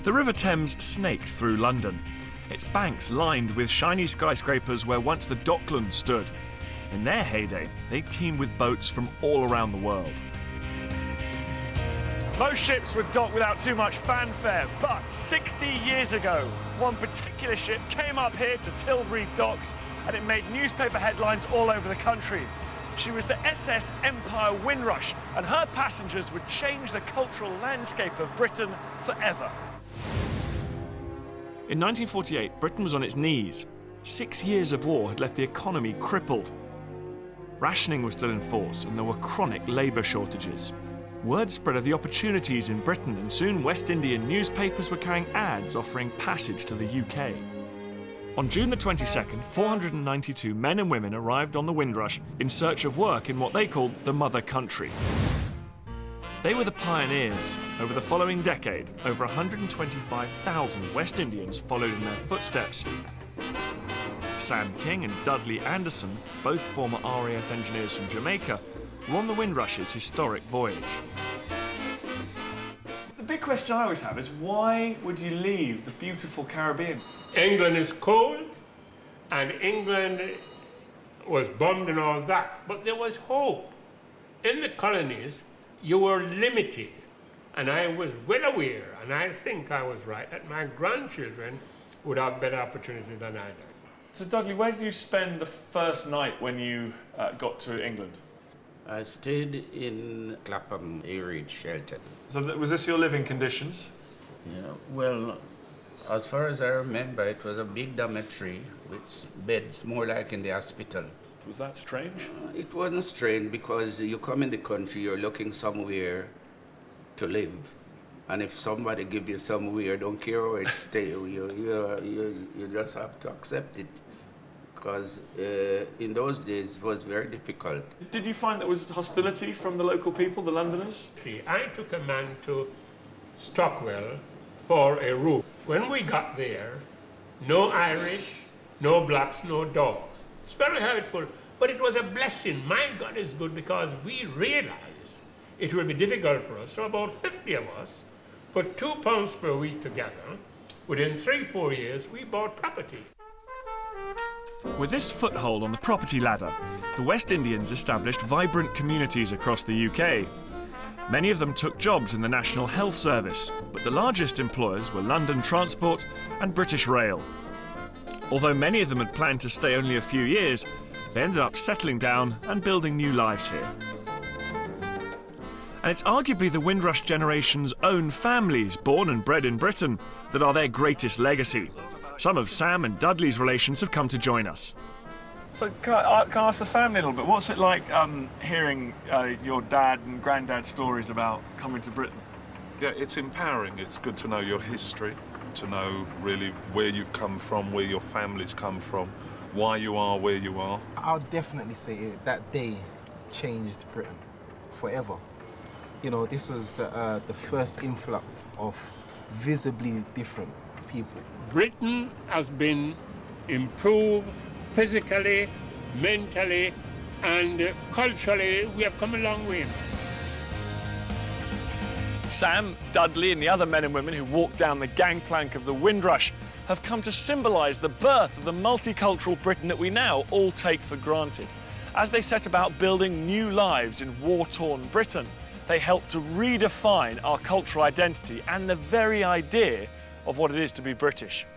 The River Thames snakes through London, its banks lined with shiny skyscrapers where once the Docklands stood. In their heyday, they teemed with boats from all around the world. Most ships would dock without too much fanfare, but 60 years ago, one particular ship came up here to Tilbury docks and it made newspaper headlines all over the country. She was the SS Empire Windrush, and her passengers would change the cultural landscape of Britain forever. In 1948, Britain was on its knees. 6 years of war had left the economy crippled. Rationing was still in force and there were chronic labour shortages. Word spread of the opportunities in Britain, and soon West Indian newspapers were carrying ads offering passage to the UK. On June the 22nd, 492 men and women arrived on the Windrush in search of work in what they called the mother country. They were the pioneers. Over the following decade, over 125,000 West Indians followed in their footsteps. Sam King and Dudley Anderson, both former RAF engineers from Jamaica, were on the Windrush's historic voyage. The big question I always have is, why would you leave the beautiful Caribbean? England is cold, and England was bombed and all that, but there was hope. In the colonies, you were limited, and I was well aware, and I think I was right, that my grandchildren would have better opportunities than I did. So Dudley, where did you spend the first night when you got to England? I stayed in Clapham Air Raid Shelter. So was this your living conditions? Yeah, well, as far as I remember, it was a big dormitory with beds more like in the hospital. Was that strange? It wasn't strange because you come in the country, you're looking somewhere to live. And if somebody give you somewhere, don't care where it stay, you just have to accept it. Because in those days it was very difficult. Did you find there was hostility from the local people, the Londoners? I took a man to Stockwell for a room. When we got there, no Irish, no blacks, no dogs. It's very hurtful, but it was a blessing. My God is good, because we realized it would be difficult for us. So about 50 of us put £2 per week together. Within 3-4 years, we bought property. With this foothold on the property ladder, the West Indians established vibrant communities across the UK. Many of them took jobs in the National Health Service, but the largest employers were London Transport and British Rail. Although many of them had planned to stay only a few years, they ended up settling down and building new lives here. And it's arguably the Windrush generation's own families, born and bred in Britain, that are their greatest legacy. Some of Sam and Dudley's relations have come to join us. So can I ask the family a little bit? What's it like hearing your dad and granddad stories about coming to Britain? Yeah, it's empowering. It's good to know your history, to know really where you've come from, where your family's come from, why you are where you are. I'll definitely say that day changed Britain forever. You know, this was the first influx of visibly different people. Britain has been improved physically, mentally, and culturally. We have come a long way. Sam, Dudley and the other men and women who walked down the gangplank of the Windrush have come to symbolise the birth of the multicultural Britain that we now all take for granted. As they set about building new lives in war-torn Britain, they help to redefine our cultural identity and the very idea of what it is to be British.